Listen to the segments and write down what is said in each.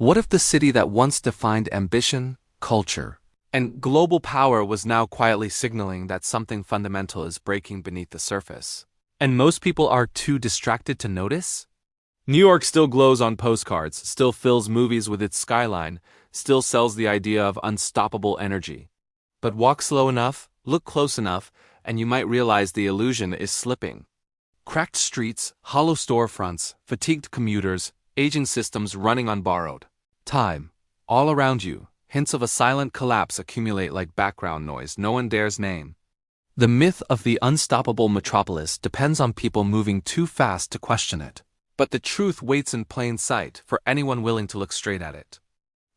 What if the city that once defined ambition, culture, and global power was now quietly signaling that something fundamental is breaking beneath the surface? And most people are too distracted to notice? New York still glows on postcards, still fills movies with its skyline, still sells the idea of unstoppable energy. But walk slow enough, look close enough, and you might realize the illusion is slipping. Cracked streets, hollow storefronts, fatigued commuters, aging systems running on borrowed time. All around you, hints of a silent collapse accumulate like background noise no one dares name. The myth of the unstoppable metropolis depends on people moving too fast to question it. But the truth waits in plain sight for anyone willing to look straight at it.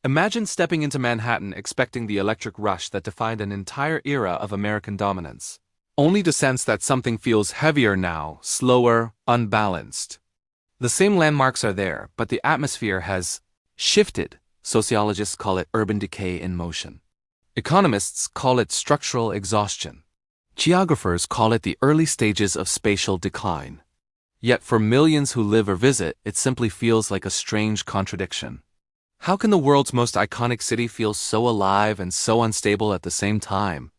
Imagine stepping into Manhattan expecting the electric rush that defined an entire era of American dominance, only to sense that something feels heavier now, slower, unbalanced. The same landmarks are there, but the atmosphere has shifted. Sociologists call it urban decay in motion. Economists call it structural exhaustion. Geographers call it the early stages of spatial decline. Yet for millions who live or visit, it simply feels like a strange contradiction. How can the world's most iconic city feel so alive and so unstable at the same time?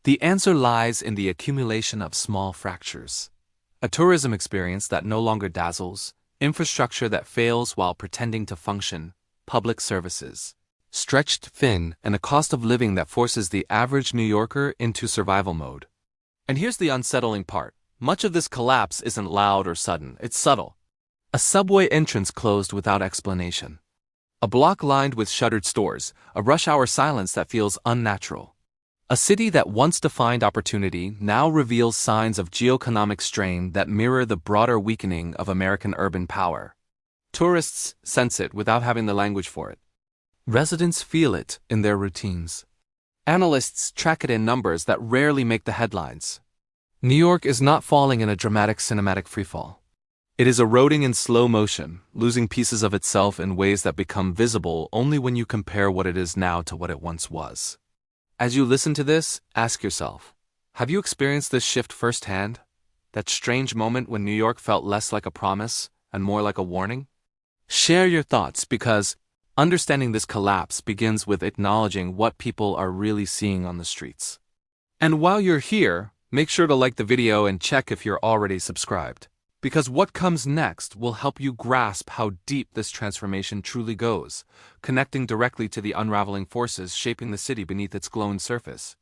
The answer lies in the accumulation of small fractures. A tourism experience that no longer dazzles, infrastructure that fails while pretending to function, public services stretched thin, and a cost of living that forces the average New Yorker into survival mode. And here's the unsettling part. Much of this collapse isn't loud or sudden, it's subtle. A subway entrance closed without explanation. A block lined with shuttered stores, a rush hour silence that feels unnatural. A city that once defined opportunity now reveals signs of geoeconomic strain that mirror the broader weakening of American urban power. Tourists sense it without having the language for it. Residents feel it in their routines. Analysts track it in numbers that rarely make the headlines. New York is not falling in a dramatic cinematic freefall. It is eroding in slow motion, losing pieces of itself in ways that become visible only when you compare what it is now to what it once was. As you listen to this, ask yourself, have you experienced this shift firsthand? That strange moment when New York felt less like a promise and more like a warning? Share your thoughts, because understanding this collapse begins with acknowledging what people are really seeing on the streets. And while you're here, make sure to like the video and check if you're already subscribed, because what comes next will help you grasp how deep this transformation truly goes, connecting directly to the unraveling forces shaping the city beneath its glowing surface.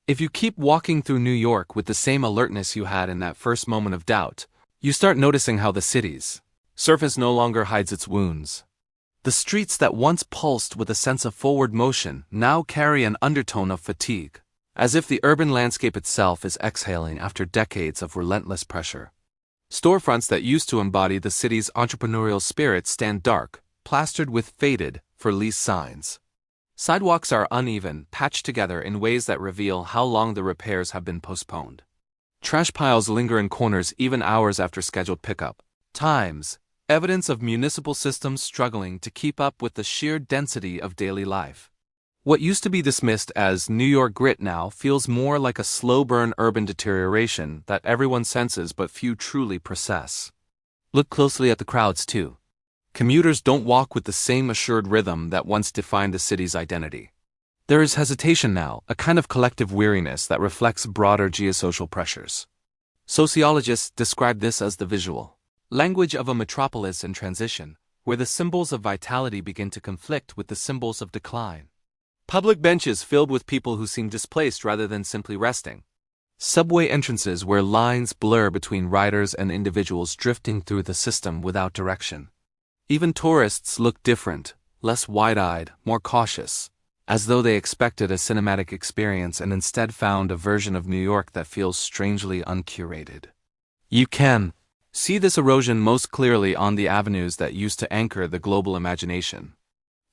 If you keep walking through New York with the same alertness you had in that first moment of doubt, you start noticing how the city's surface no longer hides its wounds. The streets that once pulsed with a sense of forward motion now carry an undertone of fatigue, as if the urban landscape itself is exhaling after decades of relentless pressure. Storefronts that used to embody the city's entrepreneurial spirit stand dark, plastered with faded, for lease signs. Sidewalks are uneven, patched together in ways that reveal how long the repairs have been postponed. Trash piles linger in corners even hours after scheduled pickup times, evidence of municipal systems struggling to keep up with the sheer density of daily life. What used to be dismissed as New York grit now feels more like a slow-burn urban deterioration that everyone senses but few truly process. Look closely at the crowds, too. Commuters don't walk with the same assured rhythm that once defined the city's identity. There is hesitation now, a kind of collective weariness that reflects broader geosocial pressures. Sociologists describe this as the visual language of a metropolis in transition, where the symbols of vitality begin to conflict with the symbols of decline. Public benches filled with people who seem displaced rather than simply resting. Subway entrances where lines blur between riders and individuals drifting through the system without direction. Even tourists look different, less wide-eyed, more cautious, as though they expected a cinematic experience and instead found a version of New York that feels strangely uncurated. You can see this erosion most clearly on the avenues that used to anchor the global imagination.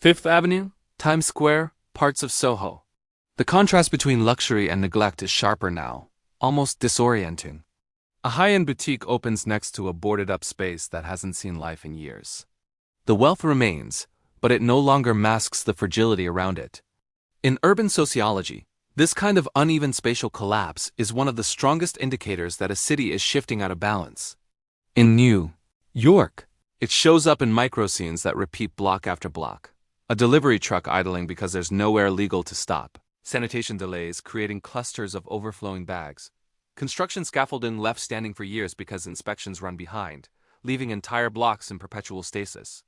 Fifth Avenue, Times Square, parts of Soho. The contrast between luxury and neglect is sharper now, almost disorienting. A high-end boutique opens next to a boarded-up space that hasn't seen life in years. The wealth remains, but it no longer masks the fragility around it. In urban sociology, this kind of uneven spatial collapse is one of the strongest indicators that a city is shifting out of balance. In New York, it shows up in micro-scenes that repeat block after block. A delivery truck idling because there's nowhere legal to stop. Sanitation delays creating clusters of overflowing bags. Construction scaffolding left standing for years because inspections run behind, leaving entire blocks in perpetual stasis.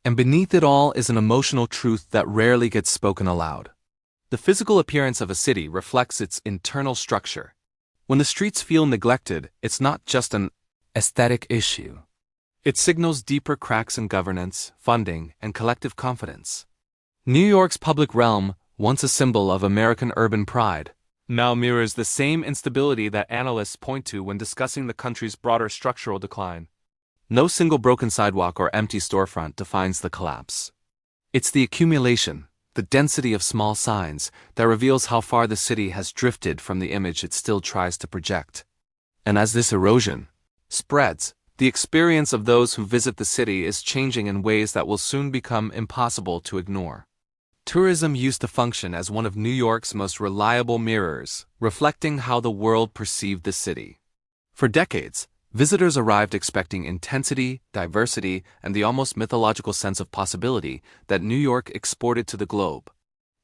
And beneath it all is an emotional truth that rarely gets spoken aloud. The physical appearance of a city reflects its internal structure. When the streets feel neglected, it's not just an aesthetic issue. It signals deeper cracks in governance, funding, and collective confidence. New York's public realm, once a symbol of American urban pride, now mirrors the same instability that analysts point to when discussing the country's broader structural decline. No single broken sidewalk or empty storefront defines the collapse. It's the accumulation, the density of small signs, that reveals how far the city has drifted from the image it still tries to project. And as this erosion spreads, the experience of those who visit the city is changing in ways that will soon become impossible to ignore. Tourism used to function as one of New York's most reliable mirrors, reflecting how the world perceived the city. For decades, visitors arrived expecting intensity, diversity, and the almost mythological sense of possibility that New York exported to the globe.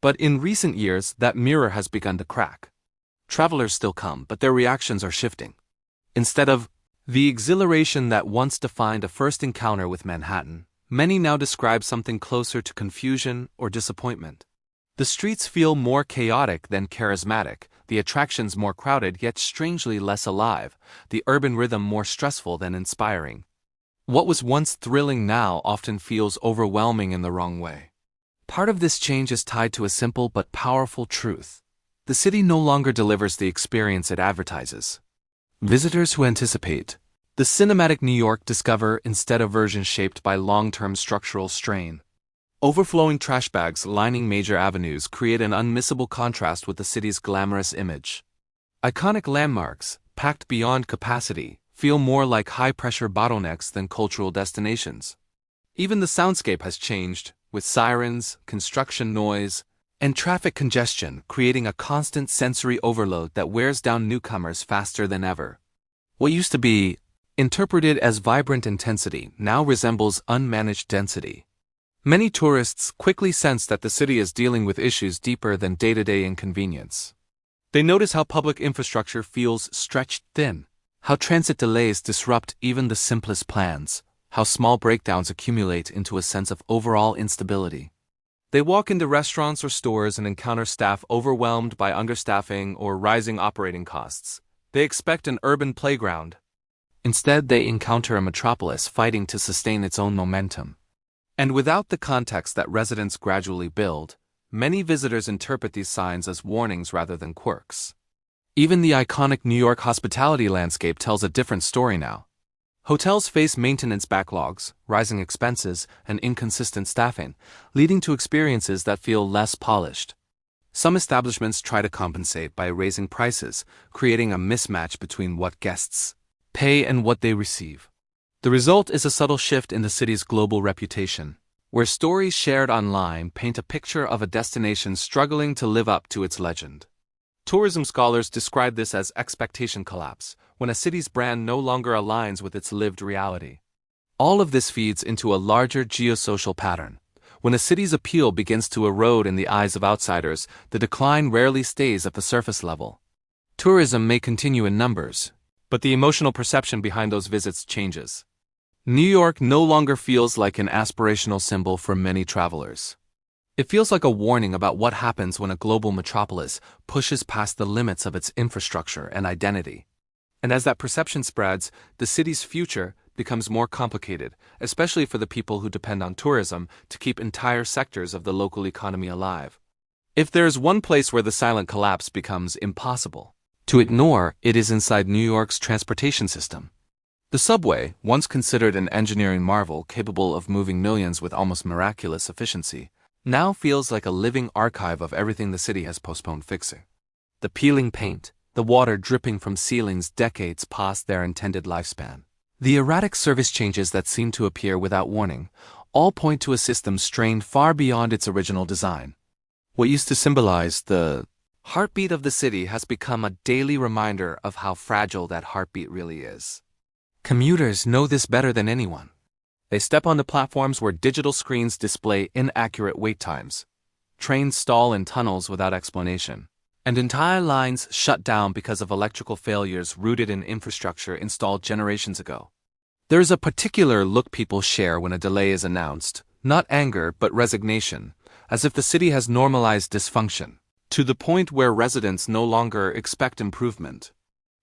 But in recent years, that mirror has begun to crack. Travelers still come, but their reactions are shifting. Instead of the exhilaration that once defined a first encounter with Manhattan, many now describe something closer to confusion or disappointment. The streets feel more chaotic than charismatic, the attractions more crowded yet strangely less alive, the urban rhythm more stressful than inspiring. What was once thrilling now often feels overwhelming in the wrong way. Part of this change is tied to a simple but powerful truth. The city no longer delivers the experience it advertises. Visitors who anticipate the cinematic New York discover instead a version shaped by long-term structural strain. Overflowing trash bags lining major avenues create an unmissable contrast with the city's glamorous image. Iconic landmarks, packed beyond capacity, feel more like high-pressure bottlenecks than cultural destinations. Even the soundscape has changed, with sirens, construction noise, and traffic congestion creating a constant sensory overload that wears down newcomers faster than ever. What used to be interpreted as vibrant intensity now resembles unmanaged density. Many tourists quickly sense that the city is dealing with issues deeper than day-to-day inconvenience. They notice how public infrastructure feels stretched thin, how transit delays disrupt even the simplest plans, how small breakdowns accumulate into a sense of overall instability. They walk into restaurants or stores and encounter staff overwhelmed by understaffing or rising operating costs. They expect an urban playground. Instead, they encounter a metropolis fighting to sustain its own momentum. And without the context that residents gradually build, many visitors interpret these signs as warnings rather than quirks. Even the iconic New York hospitality landscape tells a different story now. Hotels face maintenance backlogs, rising expenses, and inconsistent staffing, leading to experiences that feel less polished. Some establishments try to compensate by raising prices, creating a mismatch between what guests pay and what they receive. The result is a subtle shift in the city's global reputation, where stories shared online paint a picture of a destination struggling to live up to its legend. Tourism scholars describe this as expectation collapse, when a city's brand no longer aligns with its lived reality. All of this feeds into a larger geosocial pattern. When a city's appeal begins to erode in the eyes of outsiders, the decline rarely stays at the surface level. Tourism may continue in numbers, but the emotional perception behind those visits changes. New York no longer feels like an aspirational symbol for many travelers. It feels like a warning about what happens when a global metropolis pushes past the limits of its infrastructure and identity. And as that perception spreads, the city's future becomes more complicated, especially for the people who depend on tourism to keep entire sectors of the local economy alive. If there's one place where the silent collapse becomes impossible to ignore, it is inside New York's transportation system. The subway, once considered an engineering marvel capable of moving millions with almost miraculous efficiency, now feels like a living archive of everything the city has postponed fixing. The peeling paint, the water dripping from ceilings decades past their intended lifespan, the erratic service changes that seem to appear without warning, all point to a system strained far beyond its original design. What used to symbolize the heartbeat of the city has become a daily reminder of how fragile that heartbeat really is. Commuters know this better than anyone. They step onto platforms where digital screens display inaccurate wait times. Trains stall in tunnels without explanation. And entire lines shut down because of electrical failures rooted in infrastructure installed generations ago. There's a particular look people share when a delay is announced, not anger but resignation, as if the city has normalized dysfunction, to the point where residents no longer expect improvement.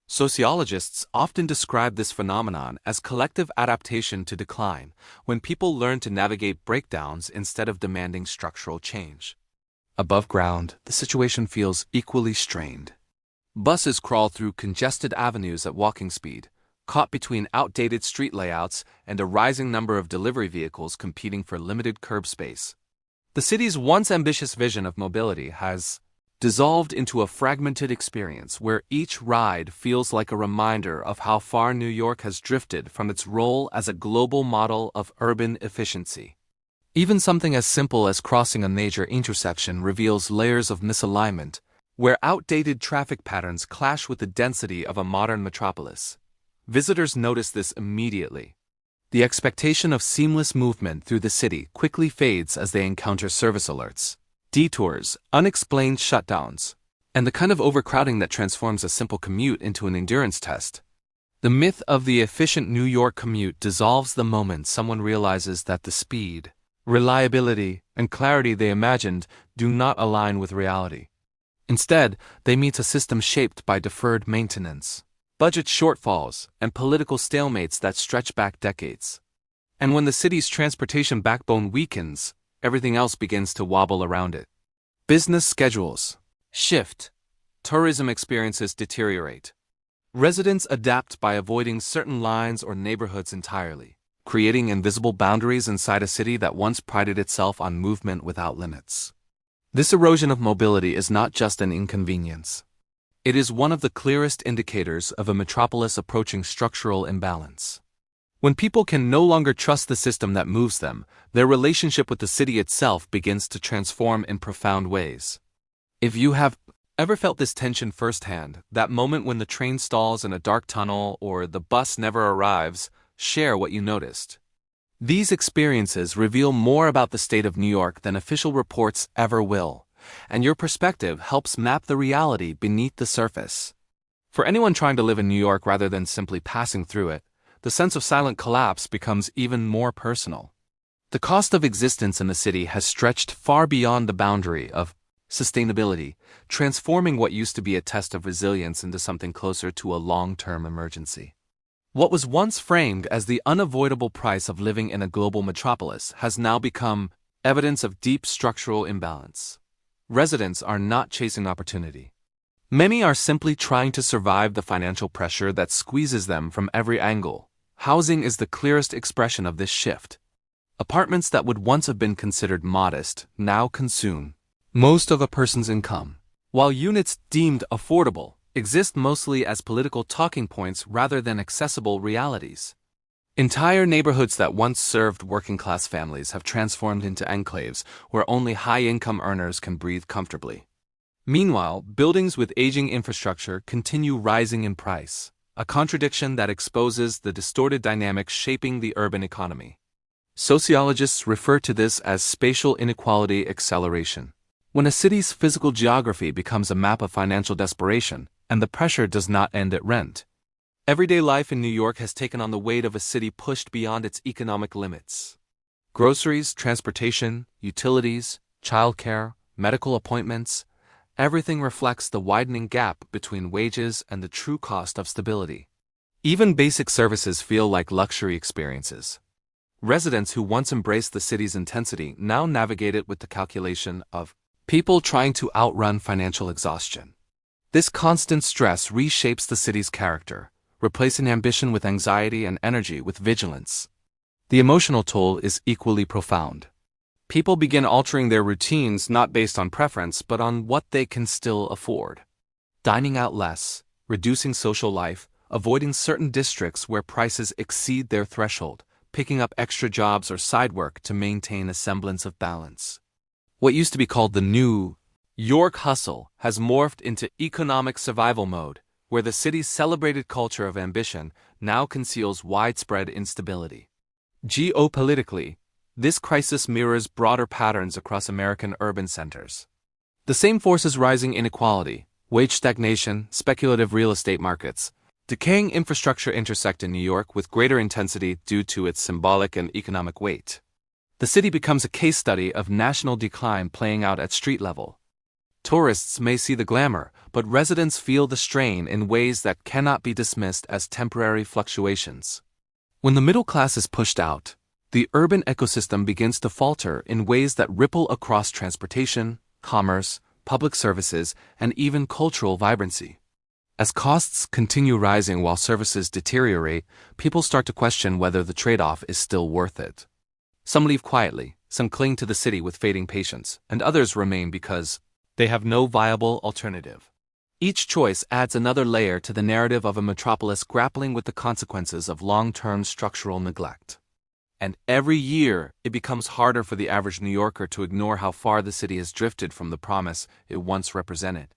Sociologists often describe this phenomenon as collective adaptation to decline, when people learn to navigate breakdowns instead of demanding structural change. Above ground, the situation feels equally strained. Buses crawl through congested avenues at walking speed, caught between outdated street layouts and a rising number of delivery vehicles competing for limited curb space. The city's once ambitious vision of mobility has dissolved into a fragmented experience where each ride feels like a reminder of how far New York has drifted from its role as a global model of urban efficiency. Even something as simple as crossing a major intersection reveals layers of misalignment, where outdated traffic patterns clash with the density of a modern metropolis. Visitors notice this immediately. The expectation of seamless movement through the city quickly fades as they encounter service alerts, detours, unexplained shutdowns, and the kind of overcrowding that transforms a simple commute into an endurance test. The myth of the efficient New York commute dissolves the moment someone realizes that the speed, reliability, and clarity they imagined do not align with reality. Instead, they meet a system shaped by deferred maintenance, budget shortfalls, and political stalemates that stretch back decades. And when the city's transportation backbone weakens, everything else begins to wobble around it. Business schedules shift. Tourism experiences deteriorate. Residents adapt by avoiding certain lines or neighborhoods entirely, creating invisible boundaries inside a city that once prided itself on movement without limits. This erosion of mobility is not just an inconvenience. It is one of the clearest indicators of a metropolis approaching structural imbalance. When people can no longer trust the system that moves them, their relationship with the city itself begins to transform in profound ways. If you have ever felt this tension firsthand, that moment when the train stalls in a dark tunnel or the bus never arrives, share what you noticed. These experiences reveal more about the state of New York than official reports ever will, and your perspective helps map the reality beneath the surface. For anyone trying to live in New York rather than simply passing through it, the sense of silent collapse becomes even more personal. The cost of existence in the city has stretched far beyond the boundary of sustainability, transforming what used to be a test of resilience into something closer to a long-term emergency. What was once framed as the unavoidable price of living in a global metropolis has now become evidence of deep structural imbalance. Residents are not chasing opportunity. Many are simply trying to survive the financial pressure that squeezes them from every angle. Housing is the clearest expression of this shift. Apartments that would once have been considered modest now consume most of a person's income, while units deemed affordable exist mostly as political talking points rather than accessible realities. Entire neighborhoods that once served working-class families have transformed into enclaves where only high-income earners can breathe comfortably. Meanwhile, buildings with aging infrastructure continue rising in price, a contradiction that exposes the distorted dynamics shaping the urban economy. Sociologists refer to this as spatial inequality acceleration. When a city's physical geography becomes a map of financial desperation, and the pressure does not end at rent. Everyday life in New York has taken on the weight of a city pushed beyond its economic limits. Groceries, transportation, utilities, childcare, medical appointments, everything reflects the widening gap between wages and the true cost of stability. Even basic services feel like luxury experiences. Residents who once embraced the city's intensity now navigate it with the calculation of people trying to outrun financial exhaustion. This constant stress reshapes the city's character, replacing ambition with anxiety and energy with vigilance. The emotional toll is equally profound. People begin altering their routines not based on preference but on what they can still afford. Dining out less, reducing social life, avoiding certain districts where prices exceed their threshold, picking up extra jobs or side work to maintain a semblance of balance. What used to be called the New York hustle has morphed into economic survival mode, where the city's celebrated culture of ambition now conceals widespread instability. Geopolitically, this crisis mirrors broader patterns across American urban centers. The same forces: rising inequality, wage stagnation, speculative real estate markets, decaying infrastructure intersect in New York with greater intensity due to its symbolic and economic weight. The city becomes a case study of national decline playing out at street level. Tourists may see the glamour, but residents feel the strain in ways that cannot be dismissed as temporary fluctuations. When the middle class is pushed out, the urban ecosystem begins to falter in ways that ripple across transportation, commerce, public services, and even cultural vibrancy. As costs continue rising while services deteriorate, people start to question whether the trade-off is still worth it. Some leave quietly, some cling to the city with fading patience, and others remain because they have no viable alternative. Each choice adds another layer to the narrative of a metropolis grappling with the consequences of long-term structural neglect. And every year, it becomes harder for the average New Yorker to ignore how far the city has drifted from the promise it once represented.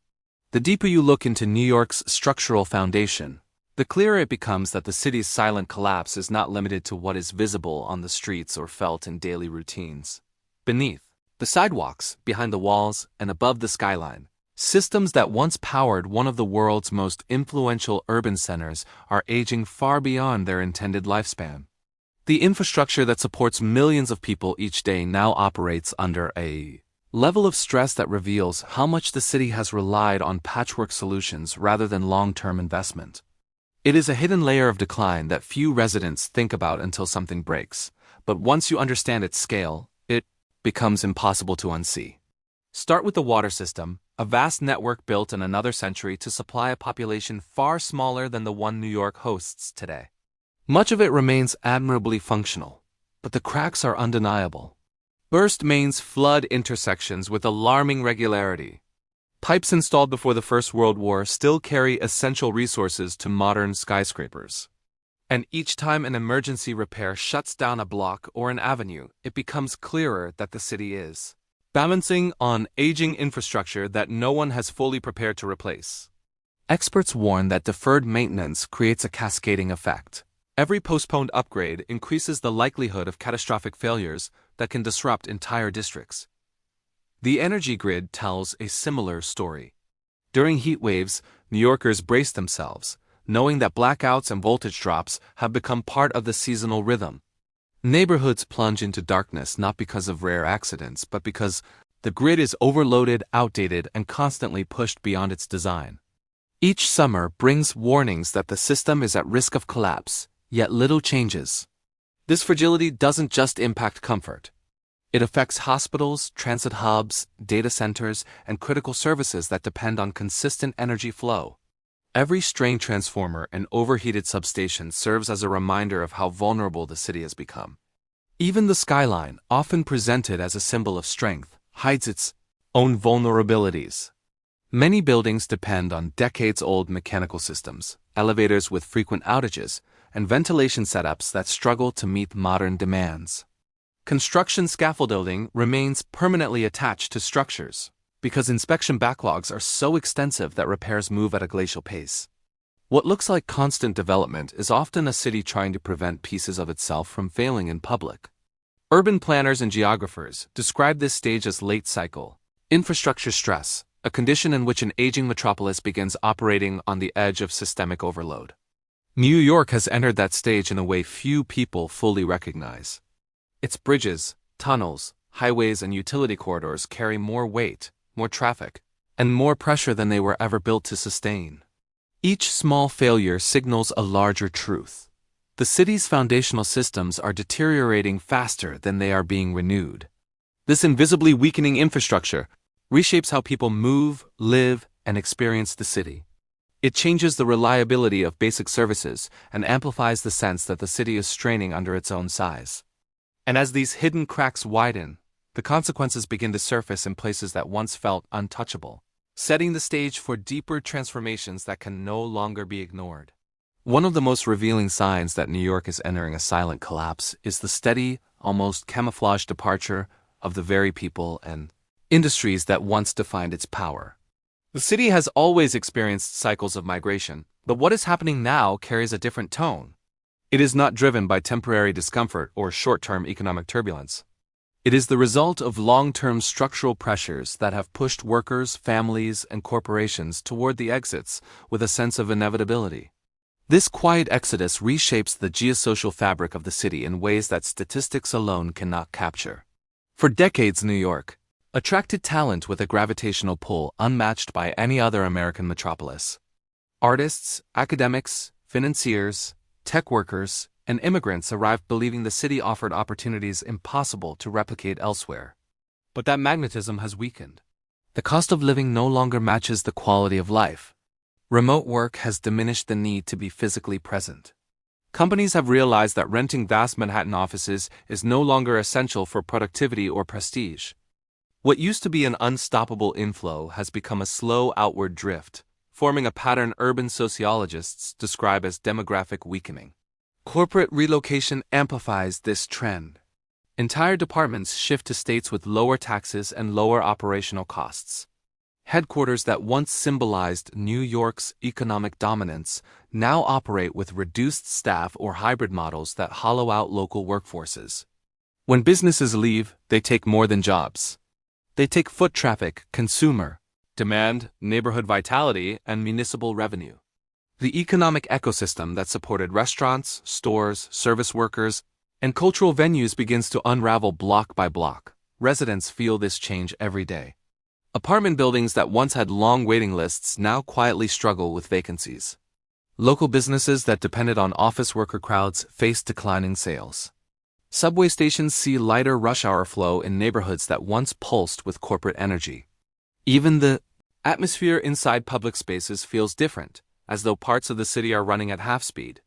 The deeper you look into New York's structural foundation, the clearer it becomes that the city's silent collapse is not limited to what is visible on the streets or felt in daily routines. Beneath the sidewalks, behind the walls, and above the skyline, systems that once powered one of the world's most influential urban centers are aging far beyond their intended lifespan. The infrastructure that supports millions of people each day now operates under a level of stress that reveals how much the city has relied on patchwork solutions rather than long-term investment. It is a hidden layer of decline that few residents think about until something breaks, but once you understand its scale, it becomes impossible to unsee. Start with the water system, a vast network built in another century to supply a population far smaller than the one New York hosts today. Much of it remains admirably functional, but the cracks are undeniable. Burst mains flood intersections with alarming regularity. Pipes installed before the First World War still carry essential resources to modern skyscrapers. And each time an emergency repair shuts down a block or an avenue, it becomes clearer that the city is balancing on aging infrastructure that no one has fully prepared to replace. Experts warn that deferred maintenance creates a cascading effect. Every postponed upgrade increases the likelihood of catastrophic failures that can disrupt entire districts. The energy grid tells a similar story. During heat waves, New Yorkers brace themselves, knowing that blackouts and voltage drops have become part of the seasonal rhythm. Neighborhoods plunge into darkness not because of rare accidents, but because the grid is overloaded, outdated, and constantly pushed beyond its design. Each summer brings warnings that the system is at risk of collapse, yet little changes. This fragility doesn't just impact comfort. It affects hospitals, transit hubs, data centers, and critical services that depend on consistent energy flow. Every strained transformer and overheated substation serves as a reminder of how vulnerable the city has become. Even the skyline, often presented as a symbol of strength, hides its own vulnerabilities. Many buildings depend on decades-old mechanical systems, elevators with frequent outages, and ventilation setups that struggle to meet modern demands. Construction scaffolding remains permanently attached to structures because inspection backlogs are so extensive that repairs move at a glacial pace. What looks like constant development is often a city trying to prevent pieces of itself from failing in public. Urban planners and geographers describe this stage as late cycle infrastructure stress, a condition in which an aging metropolis begins operating on the edge of systemic overload. New York has entered that stage in a way few people fully recognize. Its bridges, tunnels, highways, and utility corridors carry more weight, more traffic, and more pressure than they were ever built to sustain. Each small failure signals a larger truth. The city's foundational systems are deteriorating faster than they are being renewed. This invisibly weakening infrastructure reshapes how people move, live, and experience the city. It changes the reliability of basic services and amplifies the sense that the city is straining under its own size. And as these hidden cracks widen, the consequences begin to surface in places that once felt untouchable, setting the stage for deeper transformations that can no longer be ignored. One of the most revealing signs that New York is entering a silent collapse is the steady, almost camouflaged departure of the very people and industries that once defined its power. The city has always experienced cycles of migration, but what is happening now carries a different tone. It is not driven by temporary discomfort or short-term economic turbulence. It is the result of long-term structural pressures that have pushed workers, families, and corporations toward the exits with a sense of inevitability. This quiet exodus reshapes the geosocial fabric of the city in ways that statistics alone cannot capture. For decades, New York attracted talent with a gravitational pull unmatched by any other American metropolis. Artists, academics, financiers, tech workers, and immigrants arrived believing the city offered opportunities impossible to replicate elsewhere. But that magnetism has weakened. The cost of living no longer matches the quality of life. Remote work has diminished the need to be physically present. Companies have realized that renting vast Manhattan offices is no longer essential for productivity or prestige. What used to be an unstoppable inflow has become a slow outward drift, forming a pattern urban sociologists describe as demographic weakening. Corporate relocation amplifies this trend. Entire departments shift to states with lower taxes and lower operational costs. Headquarters that once symbolized New York's economic dominance now operate with reduced staff or hybrid models that hollow out local workforces. When businesses leave, they take more than jobs. They take foot traffic, consumer demand, neighborhood vitality, and municipal revenue. The economic ecosystem that supported restaurants, stores, service workers, and cultural venues begins to unravel block by block. Residents feel this change every day. Apartment buildings that once had long waiting lists now quietly struggle with vacancies. Local businesses that depended on office worker crowds face declining sales. Subway stations see lighter rush hour flow in neighborhoods that once pulsed with corporate energy. Even the atmosphere inside public spaces feels different, as though parts of the city are running at half speed.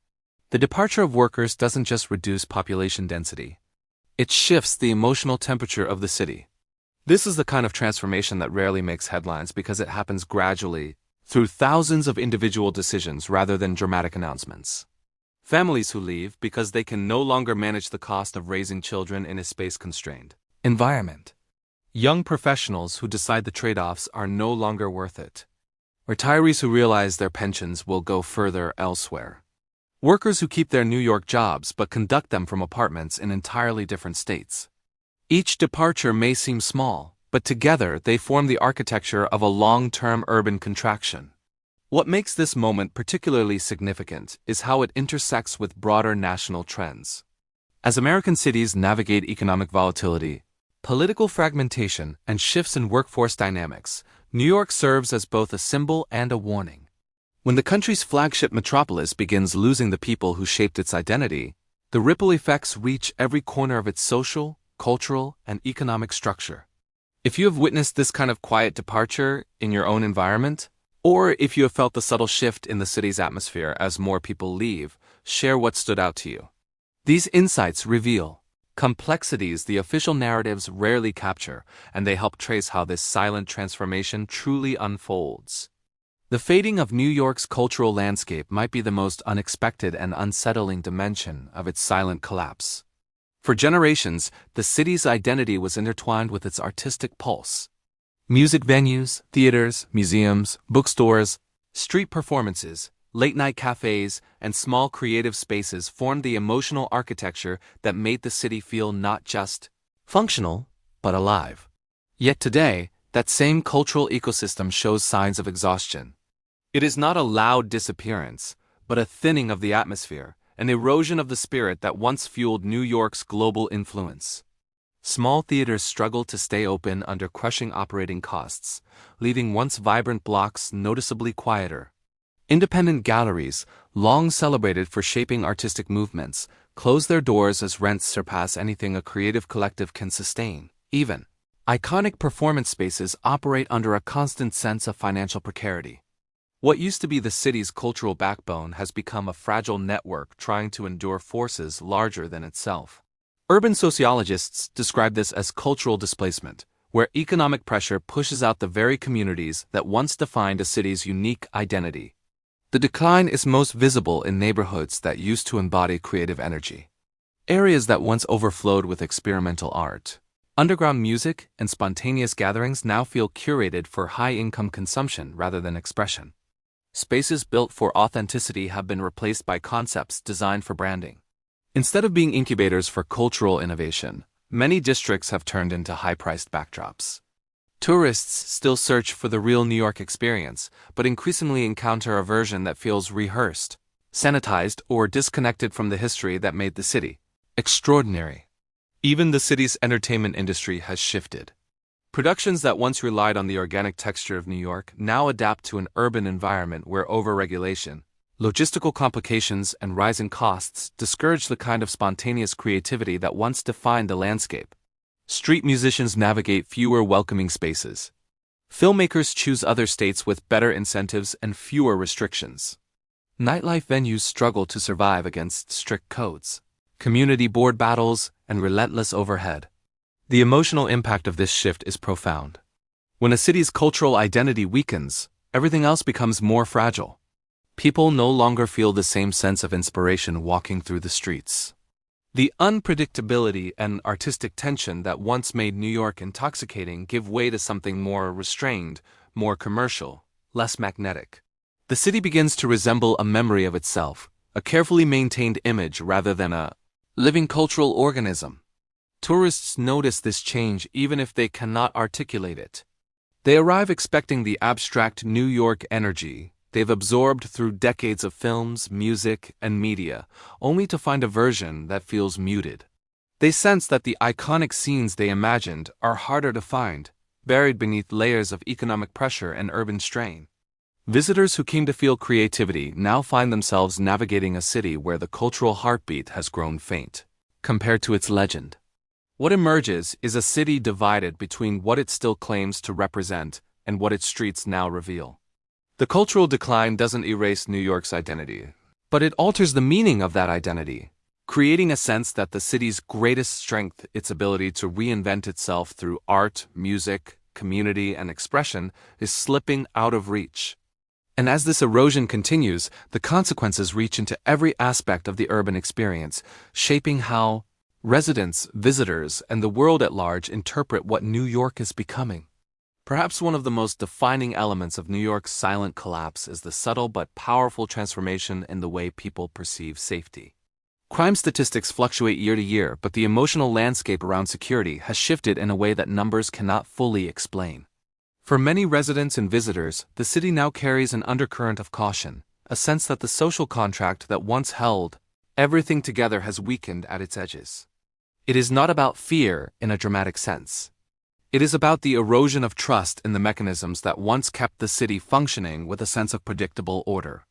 The departure of workers doesn't just reduce population density. It shifts the emotional temperature of the city. This is the kind of transformation that rarely makes headlines because it happens gradually, through thousands of individual decisions rather than dramatic announcements. Families who leave because they can no longer manage the cost of raising children in a space-constrained environment. Young professionals who decide the trade-offs are no longer worth it. Retirees who realize their pensions will go further elsewhere. Workers who keep their New York jobs but conduct them from apartments in entirely different states. Each departure may seem small, but together they form the architecture of a long-term urban contraction. What makes this moment particularly significant is how it intersects with broader national trends. As American cities navigate economic volatility, political fragmentation, and shifts in workforce dynamics, New York serves as both a symbol and a warning. When the country's flagship metropolis begins losing the people who shaped its identity, the ripple effects reach every corner of its social, cultural, and economic structure. If you have witnessed this kind of quiet departure in your own environment, or if you have felt the subtle shift in the city's atmosphere as more people leave, share what stood out to you. These insights reveal complexities the official narratives rarely capture, and they help trace how this silent transformation truly unfolds. The fading of New York's cultural landscape might be the most unexpected and unsettling dimension of its silent collapse. For generations, the city's identity was intertwined with its artistic pulse. Music venues, theaters, museums, bookstores, street performances, late-night cafes, and small creative spaces formed the emotional architecture that made the city feel not just functional, but alive. Yet today, that same cultural ecosystem shows signs of exhaustion. It is not a loud disappearance, but a thinning of the atmosphere, an erosion of the spirit that once fueled New York's global influence. Small theaters struggle to stay open under crushing operating costs, leaving once vibrant blocks noticeably quieter. Independent galleries, long celebrated for shaping artistic movements, close their doors as rents surpass anything a creative collective can sustain. Even iconic performance spaces operate under a constant sense of financial precarity. What used to be the city's cultural backbone has become a fragile network trying to endure forces larger than itself. Urban sociologists describe this as cultural displacement, where economic pressure pushes out the very communities that once defined a city's unique identity. The decline is most visible in neighborhoods that used to embody creative energy. Areas that once overflowed with experimental art. Underground music and spontaneous gatherings now feel curated for high-income consumption rather than expression. Spaces built for authenticity have been replaced by concepts designed for branding. Instead of being incubators for cultural innovation, many districts have turned into high-priced backdrops. Tourists still search for the real New York experience, but increasingly encounter a version that feels rehearsed, sanitized, or disconnected from the history that made the city extraordinary. Even the city's entertainment industry has shifted. Productions that once relied on the organic texture of New York now adapt to an urban environment where overregulation, logistical complications, and rising costs discourage the kind of spontaneous creativity that once defined the landscape. Street musicians navigate fewer welcoming spaces. Filmmakers choose other states with better incentives and fewer restrictions. Nightlife venues struggle to survive against strict codes, community board battles, and relentless overhead. The emotional impact of this shift is profound. When a city's cultural identity weakens, everything else becomes more fragile. People no longer feel the same sense of inspiration walking through the streets. The unpredictability and artistic tension that once made New York intoxicating give way to something more restrained, more commercial, less magnetic. The city begins to resemble a memory of itself, a carefully maintained image rather than a living cultural organism. Tourists notice this change even if they cannot articulate it. They arrive expecting the abstract New York energy they've absorbed through decades of films, music, and media, only to find a version that feels muted. They sense that the iconic scenes they imagined are harder to find, buried beneath layers of economic pressure and urban strain. Visitors who came to feel creativity now find themselves navigating a city where the cultural heartbeat has grown faint, compared to its legend. What emerges is a city divided between what it still claims to represent and what its streets now reveal. The cultural decline doesn't erase New York's identity, but it alters the meaning of that identity, creating a sense that the city's greatest strength, its ability to reinvent itself through art, music, community, and expression, is slipping out of reach. And as this erosion continues, the consequences reach into every aspect of the urban experience, shaping how residents, visitors, and the world at large interpret what New York is becoming. Perhaps one of the most defining elements of New York's silent collapse is the subtle but powerful transformation in the way people perceive safety. Crime statistics fluctuate year to year, but the emotional landscape around security has shifted in a way that numbers cannot fully explain. For many residents and visitors, the city now carries an undercurrent of caution, a sense that the social contract that once held everything together has weakened at its edges. It is not about fear in a dramatic sense. It is about the erosion of trust in the mechanisms that once kept the city functioning with a sense of predictable order.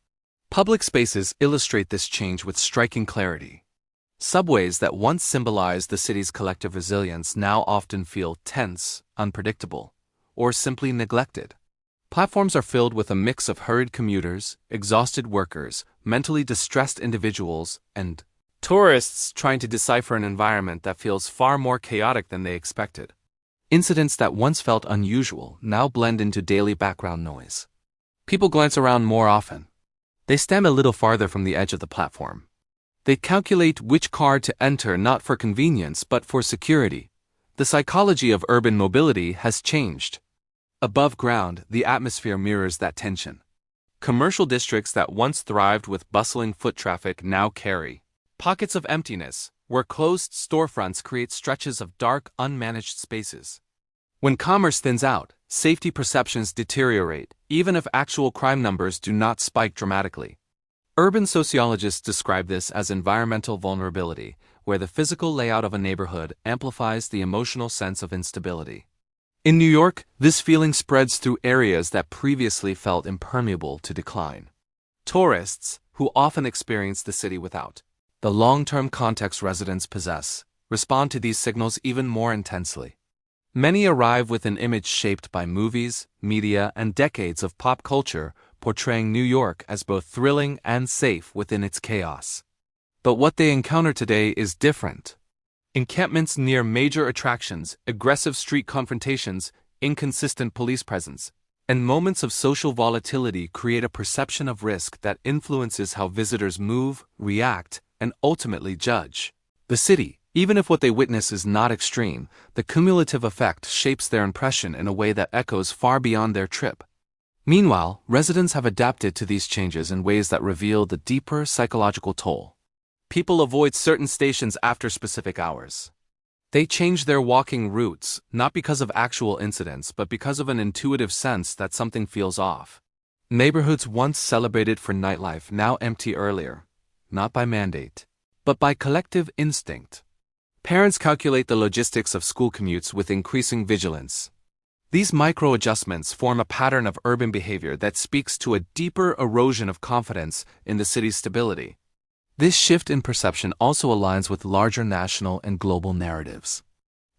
Public spaces illustrate this change with striking clarity. Subways that once symbolized the city's collective resilience now often feel tense, unpredictable, or simply neglected. Platforms are filled with a mix of hurried commuters, exhausted workers, mentally distressed individuals, and tourists trying to decipher an environment that feels far more chaotic than they expected. Incidents that once felt unusual now blend into daily background noise. People glance around more often. They stand a little farther from the edge of the platform. They calculate which car to enter not for convenience but for security. The psychology of urban mobility has changed. Above ground, the atmosphere mirrors that tension. Commercial districts that once thrived with bustling foot traffic now carry pockets of emptiness, where closed storefronts create stretches of dark, unmanaged spaces. When commerce thins out, safety perceptions deteriorate, even if actual crime numbers do not spike dramatically. Urban sociologists describe this as environmental vulnerability, where the physical layout of a neighborhood amplifies the emotional sense of instability. In New York, this feeling spreads through areas that previously felt impermeable to decline. Tourists, who often experience the city without the long-term context residents possess, respond to these signals even more intensely. Many arrive with an image shaped by movies, media, and decades of pop culture portraying New York as both thrilling and safe within its chaos. But what they encounter today is different. Encampments near major attractions, aggressive street confrontations, inconsistent police presence, and moments of social volatility create a perception of risk that influences how visitors move, react, and ultimately judge the city. Even if what they witness is not extreme, the cumulative effect shapes their impression in a way that echoes far beyond their trip. Meanwhile, residents have adapted to these changes in ways that reveal the deeper psychological toll. People avoid certain stations after specific hours. They change their walking routes, not because of actual incidents, but because of an intuitive sense that something feels off. Neighborhoods once celebrated for nightlife now empty earlier, not by mandate, but by collective instinct. Parents calculate the logistics of school commutes with increasing vigilance. These micro-adjustments form a pattern of urban behavior that speaks to a deeper erosion of confidence in the city's stability. This shift in perception also aligns with larger national and global narratives.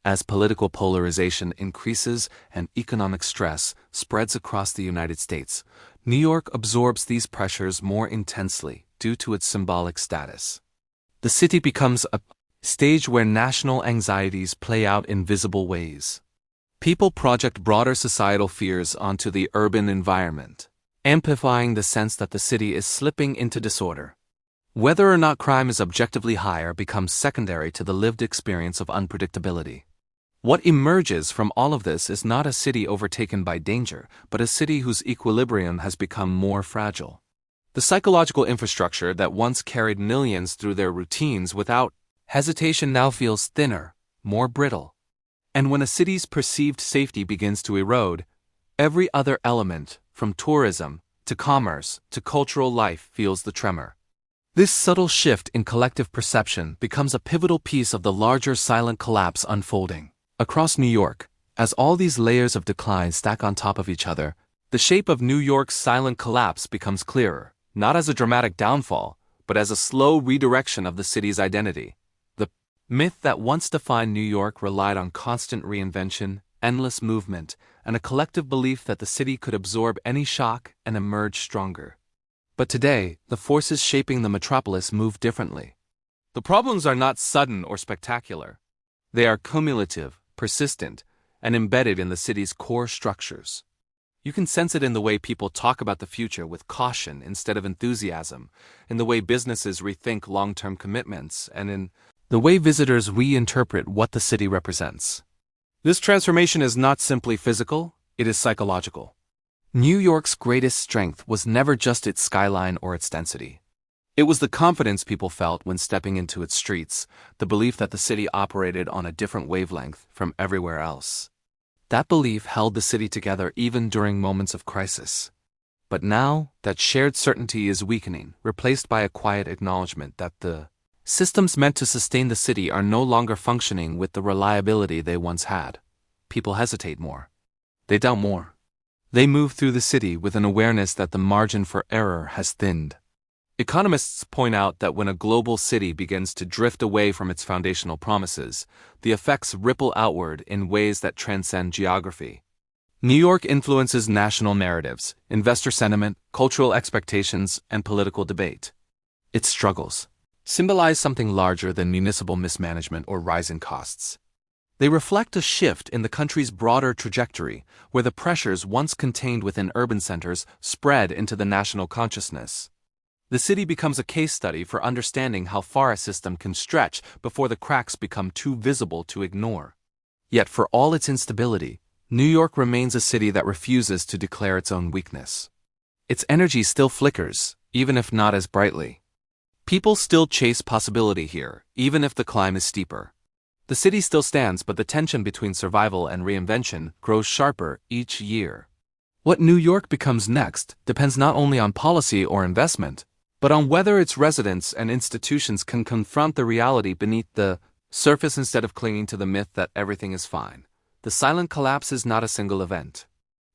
As political polarization increases and economic stress spreads across the United States, New York absorbs these pressures more intensely due to its symbolic status. The city becomes a stage where national anxieties play out in visible ways. People project broader societal fears onto the urban environment, amplifying the sense that the city is slipping into disorder. Whether or not crime is objectively higher becomes secondary to the lived experience of unpredictability. What emerges from all of this is not a city overtaken by danger, but a city whose equilibrium has become more fragile. The psychological infrastructure that once carried millions through their routines without hesitation now feels thinner, more brittle. And when a city's perceived safety begins to erode, every other element, from tourism to commerce to cultural life, feels the tremor. This subtle shift in collective perception becomes a pivotal piece of the larger silent collapse unfolding across New York. As all these layers of decline stack on top of each other, the shape of New York's silent collapse becomes clearer, not as a dramatic downfall, but as a slow redirection of the city's identity. The myth that once defined New York relied on constant reinvention, endless movement, and a collective belief that the city could absorb any shock and emerge stronger. But today, the forces shaping the metropolis move differently. The problems are not sudden or spectacular. They are cumulative, persistent, and embedded in the city's core structures. You can sense it in the way people talk about the future with caution instead of enthusiasm, in the way businesses rethink long-term commitments, and in the way visitors reinterpret what the city represents. This transformation is not simply physical, it is psychological. New York's greatest strength was never just its skyline or its density. It was the confidence people felt when stepping into its streets, the belief that the city operated on a different wavelength from everywhere else. That belief held the city together even during moments of crisis. But now, that shared certainty is weakening, replaced by a quiet acknowledgement that the systems meant to sustain the city are no longer functioning with the reliability they once had. People hesitate more. They doubt more. They move through the city with an awareness that the margin for error has thinned. Economists point out that when a global city begins to drift away from its foundational promises, the effects ripple outward in ways that transcend geography. New York influences national narratives, investor sentiment, cultural expectations, and political debate. Its struggles symbolize something larger than municipal mismanagement or rising costs. They reflect a shift in the country's broader trajectory, where the pressures once contained within urban centers spread into the national consciousness. The city becomes a case study for understanding how far a system can stretch before the cracks become too visible to ignore. Yet for all its instability, New York remains a city that refuses to declare its own weakness. Its energy still flickers, even if not as brightly. People still chase possibility here, even if the climb is steeper. The city still stands, but the tension between survival and reinvention grows sharper each year. What New York becomes next depends not only on policy or investment, but on whether its residents and institutions can confront the reality beneath the surface instead of clinging to the myth that everything is fine. The silent collapse is not a single event.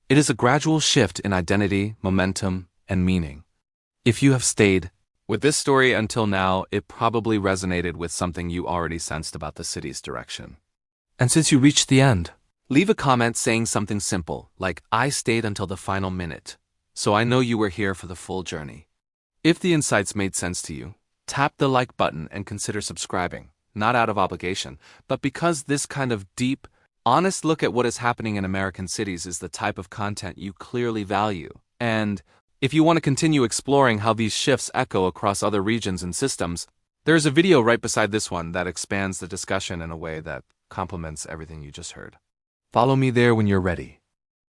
It is a gradual shift in identity, momentum, and meaning. If you have stayed with this story until now, it probably resonated with something you already sensed about the city's direction. And since you reached the end, leave a comment saying something simple, like "I stayed until the final minute, so I know you were here for the full journey." If the insights made sense to you, tap the like button and consider subscribing, not out of obligation, but because this kind of deep, honest look at what is happening in American cities is the type of content you clearly value. And if you want to continue exploring how these shifts echo across other regions and systems, there's a video right beside this one that expands the discussion in a way that complements everything you just heard. Follow me there when you're ready.